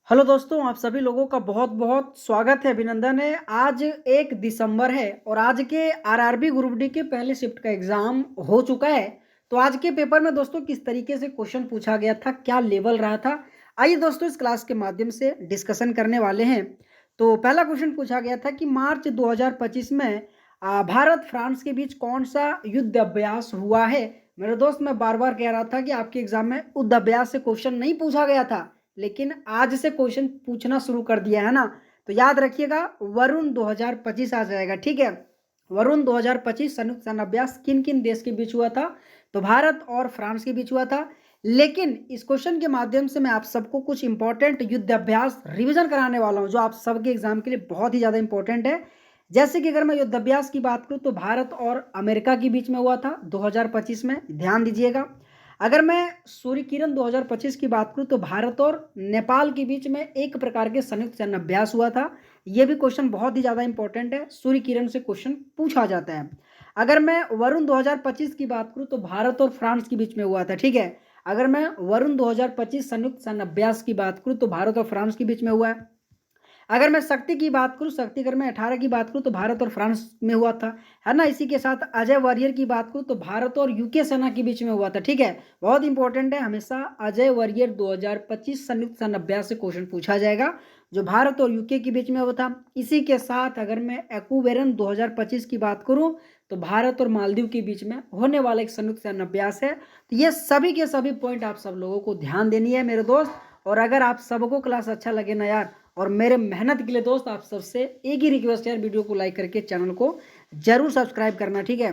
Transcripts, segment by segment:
Hello दोस्तों, आप सभी लोगों का बहुत-बहुत स्वागत है, अभिनंदन है। आज 1 दिसंबर है और आज के आरआरबी ग्रुप डी के पहले शिफ्ट का एग्ज़ाम हो चुका है। तो आज के पेपर में दोस्तों किस तरीके से क्वेश्चन पूछा गया था, क्या लेवल रहा था? आइए दोस्तों इस क्लास के माध्यम से डिस्कशन करने वाले हैं। तो पहला क्वेश्चन पूछा गया था कि मार्च 2025 में भारत-फ्रांस के बीच कौन-सा युद्ध अभ्यास हुआ है? मेरे दोस्त मैं बार-बार कह रहा था कि आपके एग्ज़ाम में युद्ध अभ्यास से क्वेश्चन नहीं पूछा गया था। लेकिन आज से क्वेश्चन पूछना शुरू कर दिया है ना, तो याद रखिएगा वरुण 2025 आ जाएगा, ठीक है। वरुण 2025 संयुक्त सैन्य अभ्यास किन किन देश के बीच हुआ था? तो भारत और फ्रांस के बीच हुआ था। लेकिन इस क्वेश्चन के माध्यम से मैं आप सबको कुछ इंपॉर्टेंट युद्ध अभ्यास रिवीजन कराने वाला हूं, जो आप सबके एग्जाम के लिए बहुत ही ज़्यादा इंपॉर्टेंट है। जैसे कि अगर मैं युद्ध अभ्यास की बात करूं तो भारत और अमेरिका के बीच में हुआ था 2025 में, ध्यान दीजिएगा। अगर मैं सूर्य किरण 2025 की बात करूं तो भारत और नेपाल के बीच में एक प्रकार के संयुक्त सैन्य अभ्यास हुआ था। यह भी क्वेश्चन बहुत ही ज़्यादा इंपॉर्टेंट है, सूर्य किरण से क्वेश्चन पूछा जाता है। अगर मैं वरुण 2025 की बात करूं तो भारत और फ्रांस के बीच में हुआ था, ठीक है। अगर मैं वरुण 2025 संयुक्त सैन्य अभ्यास की बात करूं तो भारत और फ्रांस के बीच में हुआ है। अगर मैं शक्ति की बात करूँ, शक्ति अगर मैं 18 की बात करूँ तो भारत और फ्रांस में हुआ था, है ना? इसी के साथ अजय वॉरियर की बात करूँ तो भारत और यूके सेना के बीच में हुआ था, ठीक है? बहुत इंपॉर्टेंट है, हमेशा अजय वॉरियर 2025 संयुक्त सैन्य अभ्यास से क्वेश्चन पूछा जाएगा, जो भारत और यूके के बीच में हुआ था। इसी के साथ अगर मैं एक्वेरियन 2025 की बात करूँ तो भारत और मालदीव के बीच में होने वाला एक संयुक्त सैन्य अभ्यास है। तो ये सभी के सभी पॉइंट आप सब लोगों को ध्यान देनी है मेरे दोस्त। और अगर आप सबको क्लास अच्छा लगे ना यार, और मेरे मेहनत के लिए दोस्त, आप सबसे एक ही रिक्वेस्ट है यार, वीडियो को लाइक करके चैनल को जरूर सब्सक्राइब करना, ठीक है।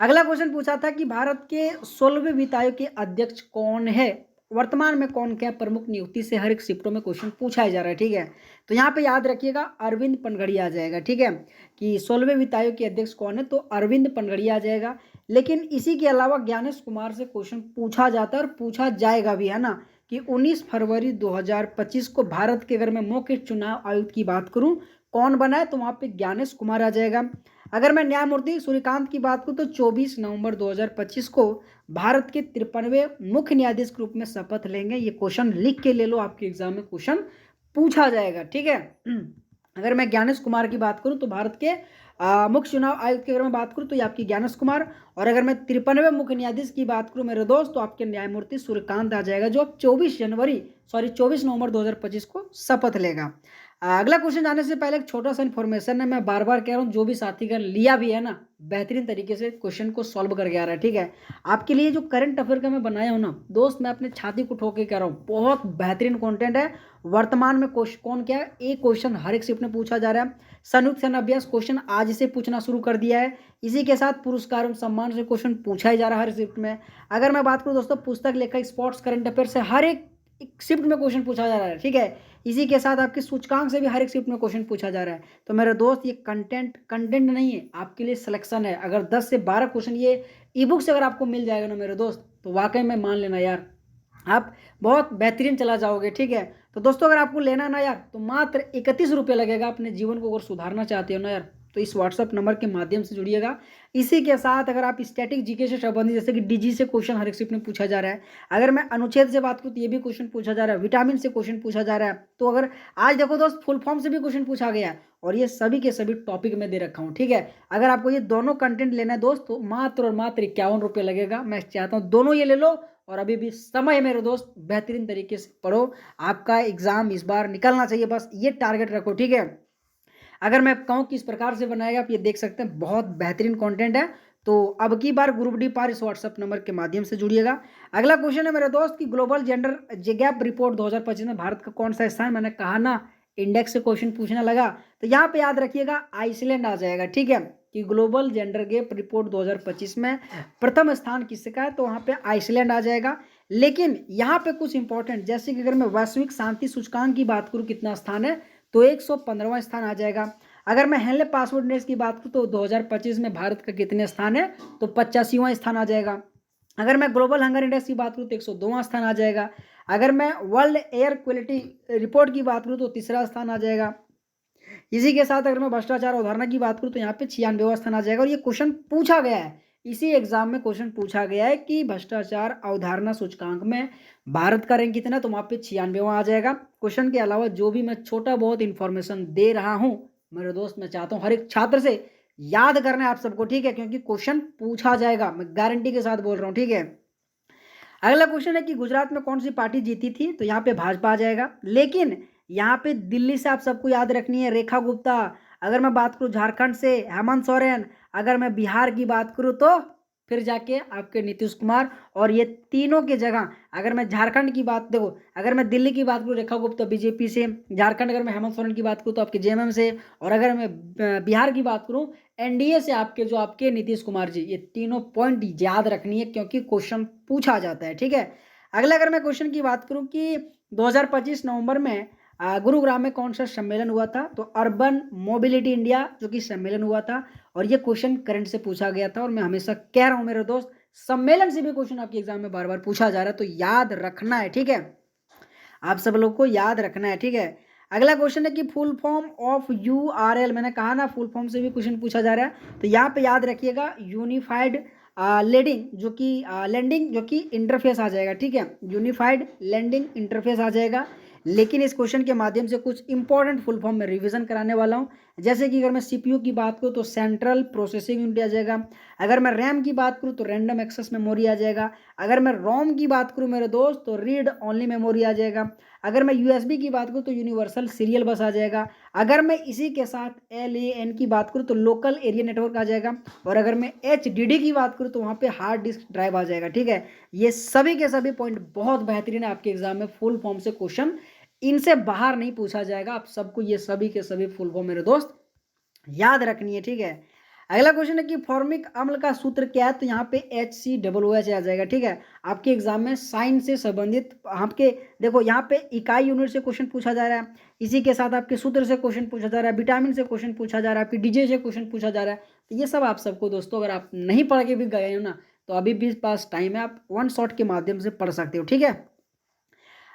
अगला क्वेश्चन पूछा था कि भारत के 16वें वित्त आयोग के अध्यक्ष कौन है? वर्तमान में कौन क्या प्रमुख नियुक्ति से हर एक शिफ्टों में क्वेश्चन पूछा ही जा रहा है, ठीक है। तो यहाँ पे याद रखिएगा अरविंद पनगड़िया आ जाएगा, ठीक है, कि 16वें वित्त आयोग के अध्यक्ष कौन है, तो अरविंद पनगड़िया आ जाएगा। लेकिन इसी के अलावा ज्ञानेश कुमार से क्वेश्चन पूछा जाता है और पूछा जाएगा भी, है ना, कि 19 फरवरी 2025 को भारत के अगर मैं मुख्य चुनाव आयुक्त की बात करूं कौन बना है, तो वहां पे ज्ञानेश कुमार आ जाएगा। अगर मैं न्यायमूर्ति सूर्यकांत की बात करूं तो 24 नवंबर 2025 को भारत के 53वें मुख्य न्यायाधीश के रूप में शपथ लेंगे। ये क्वेश्चन लिख के ले लो, आपके एग्जाम में क्वेश्चन पूछा जाएगा, ठीक है। अगर मैं ज्ञानेश कुमार की बात करूं तो भारत के मुख्य चुनाव आयुक्त की अगर मैं बात करूं तो ये आपकी ज्ञानेश कुमार। और अगर मैं 53वें मुख्य न्यायाधीश की बात करूं मेरे दोस्त, तो आपके न्यायमूर्ति सूर्यकांत आ जाएगा, जो अब 24 नवंबर 2025 को शपथ लेगा। अगला क्वेश्चन जाने से पहले एक छोटा सा इन्फॉर्मेशन है, मैं बार बार कह रहा हूँ, जो भी साथीगण लिया भी है ना, बेहतरीन तरीके से क्वेश्चन को सॉल्व करके आ रहा है, ठीक है। आपके लिए जो करंट अफेयर का मैं बनाया हूँ ना दोस्त, मैं अपने छाती को ठोक के कह रहा हूँ, बहुत बेहतरीन कंटेंट है। वर्तमान में कौन क्या है, एक क्वेश्चन हर एक शिफ्ट में पूछा जा रहा है। संयुक्त सैन्य अभ्यास क्वेश्चन आज से पूछना शुरू कर दिया है। इसी के साथ पुरस्कार एवं सम्मान से क्वेश्चन पूछा ही जा रहा है हर शिफ्ट में। अगर मैं बात करूँ दोस्तों, पुस्तक लेखक स्पोर्ट्स करंट अफेयर से हर एक शिफ्ट में क्वेश्चन पूछा जा रहा है, ठीक है। इसी के साथ आपके सूचकांक से भी हर एक शिफ्ट में क्वेश्चन पूछा जा रहा है। तो मेरे दोस्त, ये कंटेंट नहीं है, आपके लिए सिलेक्शन है। अगर 10 से 12 क्वेश्चन ये ई बुक से अगर आपको मिल जाएगा ना मेरे दोस्त, तो वाकई में मान लेना यार, आप बहुत बेहतरीन चला जाओगे, ठीक है। तो दोस्तों, अगर आपको लेना ना यार, तो मात्र 31 रुपये लगेगा। अपने जीवन को अगर सुधारना चाहते हो ना यार, तो इस व्हाट्सअप नंबर के माध्यम से जुड़िएगा। इसी के साथ अगर आप स्टैटिक जीके से संबंधित, जैसे कि डीजी से क्वेश्चन हर एक शिफ्ट में पूछा जा रहा है। अगर मैं अनुच्छेद से बात करूँ तो ये भी क्वेश्चन पूछा जा रहा है, विटामिन से क्वेश्चन पूछा जा रहा है। तो अगर आज देखो दोस्त, फुल फॉर्म से भी क्वेश्चन पूछा गया है, और ये सभी के सभी टॉपिक में दे रखा हूँ, ठीक है। अगर आपको ये दोनों कंटेंट लेना है दोस्त, तो मात्र और मात्र 51 रुपये लगेगा। मैं चाहता हूँ दोनों ये ले लो, और अभी भी समय है मेरे दोस्त, बेहतरीन तरीके से पढ़ो। आपका एग्जाम इस बार निकलना चाहिए, बस ये टारगेट रखो, ठीक है। अगर मैं कहूँ किस प्रकार से बनाएगा, आप ये देख सकते हैं, बहुत बेहतरीन कंटेंट है। तो अब की बार ग्रुप डी पार इस व्हाट्सएप नंबर के माध्यम से जुड़िएगा। अगला क्वेश्चन है मेरे दोस्त कि ग्लोबल जेंडर गैप रिपोर्ट 2025 में भारत का कौन सा स्थान, मैंने कहा ना इंडेक्स से क्वेश्चन पूछने लगा, तो यहाँ पे याद रखिएगा आइसलैंड आ जाएगा, ठीक है, कि ग्लोबल जेंडर गैप रिपोर्ट 2025 में प्रथम स्थान किसका है, तो वहाँ पे आइसलैंड आ जाएगा। लेकिन यहाँ पे कुछ इंपॉर्टेंट, जैसे कि अगर मैं वैश्विक शांति सूचकांक की बात करूँ कितना स्थान है, तो 115वां स्थान आ जाएगा। अगर मैं हेनले पासपोर्ट इंडेक्स की बात करूँ तो 2025 में भारत का कितने स्थान है, तो 85वां स्थान आ जाएगा। अगर मैं ग्लोबल हंगर इंडेक्स की बात करूँ तो 102वां स्थान आ जाएगा। अगर मैं वर्ल्ड एयर क्वालिटी रिपोर्ट की बात करूँ तो तीसरा स्थान आ जाएगा। इसी के साथ अगर मैं भ्रष्टाचार अवधारणा की बात करूँ तो यहाँ पे 96वां स्थान आ जाएगा। और ये क्वेश्चन पूछा गया है इसी एग्जाम में क्वेश्चन पूछा गया है कि भ्रष्टाचार अवधारणा सूचकांक में भारत का रैंक कितना, तो वहाँ पे 96वां आ जाएगा। क्वेश्चन के अलावा जो भी मैं छोटा बहुत इंफॉर्मेशन दे रहा हूँ मेरे दोस्त, मैं चाहता हूँ हर एक छात्र से याद करना है आप सबको, ठीक है, क्योंकि क्वेश्चन पूछा जाएगा, मैं गारंटी के साथ बोल रहा हूँ, ठीक है। अगला क्वेश्चन है कि गुजरात में कौन सी पार्टी जीती थी, तो यहाँ पे भाजपा आ जाएगा। लेकिन यहाँ पे दिल्ली से आप सबको याद रखनी है रेखा गुप्ता। अगर मैं बात करूँ झारखंड से हेमंत सोरेन, अगर मैं बिहार की बात करूँ तो फिर जाके आपके नीतीश कुमार। और ये तीनों की जगह अगर मैं झारखंड की बात, देखो अगर मैं दिल्ली की बात करूँ रेखा गुप्ता बीजेपी से, झारखंड अगर मैं हेमंत सोरेन की बात करूँ तो आपके जेएमएम से, और अगर मैं बिहार की बात करूँ एनडीए से आपके जो आपके नीतीश कुमार जी। ये तीनों पॉइंट याद रखनी है क्योंकि क्वेश्चन पूछा जाता है, ठीक है। अगला अगर मैं क्वेश्चन की बात करूं कि 2025 नवंबर में गुरुग्राम में कौन सा सम्मेलन हुआ था, तो अर्बन मोबिलिटी इंडिया जो कि सम्मेलन हुआ था। और ये क्वेश्चन करंट से पूछा गया था, और मैं हमेशा कह रहा हूं मेरे दोस्त, सम्मेलन से भी क्वेश्चन आपके एग्जाम में बार बार पूछा जा रहा है, तो याद रखना है, ठीक है, आप सब लोग को याद रखना है, ठीक है। अगला क्वेश्चन है कि फुल फॉर्म ऑफ यूआरएल, मैंने कहा ना फुल फॉर्म से भी क्वेश्चन पूछा जा रहा है, तो यहाँ पे याद रखिएगा यूनिफाइड लेंडिंग जो कि इंटरफेस आ जाएगा, ठीक है, यूनिफाइड लैंडिंग इंटरफेस आ जाएगा। लेकिन इस क्वेश्चन के माध्यम से कुछ इंपॉर्टेंट फुल फॉर्म में रिवीजन कराने वाला हूँ। जैसे कि अगर मैं सीपीयू की बात करूँ तो सेंट्रल प्रोसेसिंग यूनिट आ जाएगा। अगर मैं रैम की बात करूँ तो रैंडम एक्सेस मेमोरी आ जाएगा। अगर मैं रोम की बात करूँ मेरे दोस्त तो रीड ओनली मेमोरी आ जाएगा। अगर मैं यूएसबी की बात करूँ तो यूनिवर्सल सीरियल बस आ जाएगा। अगर मैं इसी के साथ LAN की बात करूँ तो लोकल एरिया नेटवर्क आ जाएगा। और अगर मैं HDD की बात करूँ तो वहाँ पे हार्ड डिस्क ड्राइव आ जाएगा, ठीक है। ये सभी के सभी पॉइंट बहुत बेहतरीन है, आपके एग्जाम में फुल फॉर्म से क्वेश्चन इनसे बाहर नहीं पूछा जाएगा। आप सबको ये सभी के सभी फुल फॉर्म मेरे दोस्त याद रखनी है, ठीक है। अगला क्वेश्चन है कि फॉर्मिक अम्ल का सूत्र क्या है, तो यहाँ पे HCOOH आ जाएगा, ठीक है। आपके एग्जाम में साइंस से संबंधित आपके देखो यहाँ पे इकाई यूनिट से क्वेश्चन पूछा जा रहा है, इसी के साथ आपके सूत्र से क्वेश्चन पूछा जा रहा है, विटामिन से क्वेश्चन पूछा जा रहा है, आपकी डीजे से क्वेश्चन पूछा जा रहा है। तो ये सब आप सबको दोस्तों, अगर आप नहीं पढ़ के भी गए हो ना, तो अभी भी पास टाइम है, आप वन शॉट के माध्यम से पढ़ सकते हो, ठीक है।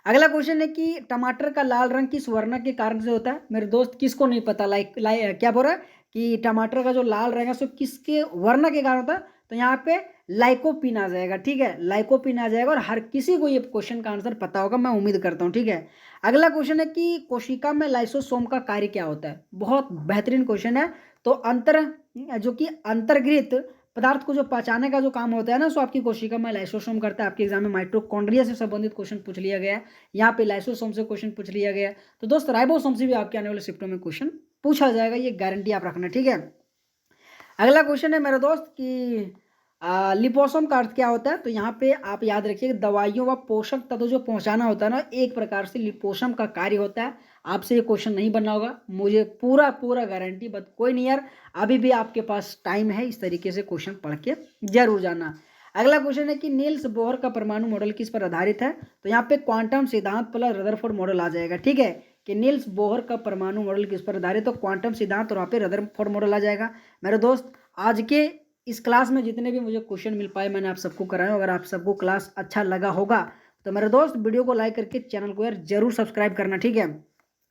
अगला क्वेश्चन है कि टमाटर का लाल रंग किस वर्ण के कारण से होता है, मेरे दोस्त किसको नहीं पता, क्या बोल रहा है कि टमाटर का जो लाल रंग है सो किसके वर्ण के कारण होता है, तो यहाँ पे लाइकोपिन आ जाएगा, ठीक है, लाइकोपिन आ जाएगा। और हर किसी को ये क्वेश्चन का आंसर पता होगा, मैं उम्मीद करता हूँ, ठीक है। अगला क्वेश्चन है कि कोशिका में लाइसोसोम का कार्य क्या होता है, बहुत बेहतरीन क्वेश्चन है। तो जो कि अंतर्गृहित पदार्थ को जो पहचाने का जो काम होता है ना, सो आपकी कोशिका में लाइसोसोम करता है। आपके एग्जाम में माइटोकॉन्ड्रिया से संबंधित क्वेश्चन पूछ लिया गया है, यहाँ पे लाइसोसोम से क्वेश्चन पूछ लिया गया है। तो दोस्त राइबोसोम से भी आपके आने वाले शिफ्टों में क्वेश्चन पूछा जाएगा, ये गारंटी आप रखना, ठीक है। अगला क्वेश्चन है मेरे दोस्त कि लिपोसोम का अर्थ क्या होता है, तो यहाँ पे आप याद रखिए दवाइयों व पोषक तत्व जो पहुंचाना होता है ना, एक प्रकार से लिपोसोम का कार्य होता है। आपसे ये क्वेश्चन नहीं बनना होगा, मुझे पूरा पूरा गारंटी, बट कोई नहीं यार, अभी भी आपके पास टाइम है, इस तरीके से क्वेश्चन पढ़ के जरूर जाना। अगला क्वेश्चन है कि नील्स बोहर का परमाणु मॉडल किस पर आधारित है, तो यहाँ पे क्वांटम सिद्धांत प्लस रदरफोर्ड मॉडल आ जाएगा, ठीक है, कि नील्स बोहर का परमाणु मॉडल किस पर आधारित, तो क्वांटम सिद्धांत और वहाँ पे रदरफोर्ड मॉडल आ जाएगा। मेरे दोस्त आज के इस क्लास में जितने भी मुझे क्वेश्चन मिल पाए मैंने आप सबको कराया। अगर आप सबको क्लास अच्छा लगा होगा तो मेरे दोस्त वीडियो को लाइक करके चैनल को यार जरूर सब्सक्राइब करना, ठीक है।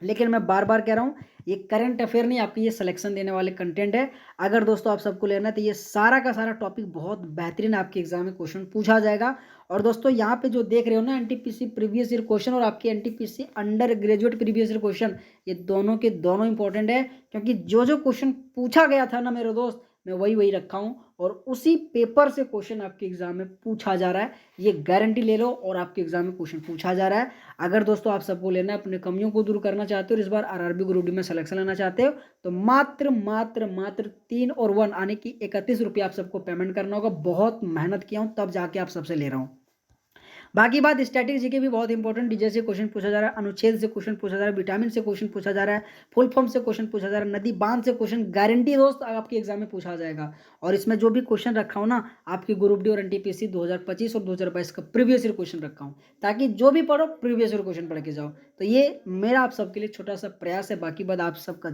लेकिन मैं बार बार कह रहा हूँ, ये करंट अफेयर नहीं, आपकी ये सिलेक्शन देने वाले कंटेंट है। अगर दोस्तों आप सबको लेना है तो ये सारा का सारा टॉपिक बहुत बेहतरीन आपके एग्जाम में क्वेश्चन पूछा जाएगा। और दोस्तों यहाँ पे जो देख रहे हो ना, एनटीपीसी प्रीवियस ईयर क्वेश्चन और आपके NTPC under graduate previous year question, ये दोनों के दोनों इंपॉर्टेंट है, क्योंकि जो जो क्वेश्चन पूछा गया था ना मेरे दोस्त, मैं वही वही रखा हूँ, और उसी पेपर से क्वेश्चन आपके एग्जाम में पूछा जा रहा है। ये गारंटी ले लो, और आपके एग्जाम में क्वेश्चन पूछा जा रहा है। अगर दोस्तों आप सबको लेना है, अपने कमियों को दूर करना चाहते हो और इस बार आरआरबी ग्रुप डी में सिलेक्शन लेना चाहते हो, तो मात्र मात्र मात्र 3 और 1 आने की 31 रुपये आप सबको पेमेंट करना होगा। बहुत मेहनत किया हूँ तब जाके आप सबसे ले रहा हूँ। बाकी बात स्टैटिक जीके भी बहुत इंपॉर्टेंट, डीजे से क्वेश्चन पूछा जा रहा है, अनुच्छेद से क्वेश्चन पूछा जा रहा है, विटामिन से क्वेश्चन पूछा जा रहा है, फुल फॉर्म से क्वेश्चन पूछा जा रहा है, नदी बांध से क्वेश्चन गारंटी दोस्त आपके एग्जाम में पूछा जाएगा। और इसमें जो भी क्वेश्चन रखा हूँ ना, आपकी ग्रुप डी और एनटीपीसी 2025 और 2022 का प्रीवियस ईयर क्वेश्चन रखा हूँ, ताकि जो भी पढ़ो प्रीवियस ईयर क्वेश्चन पढ़ के जाओ। तो ये मेरा आप सबके लिए छोटा सा प्रयास है। बाकी बात आप सबका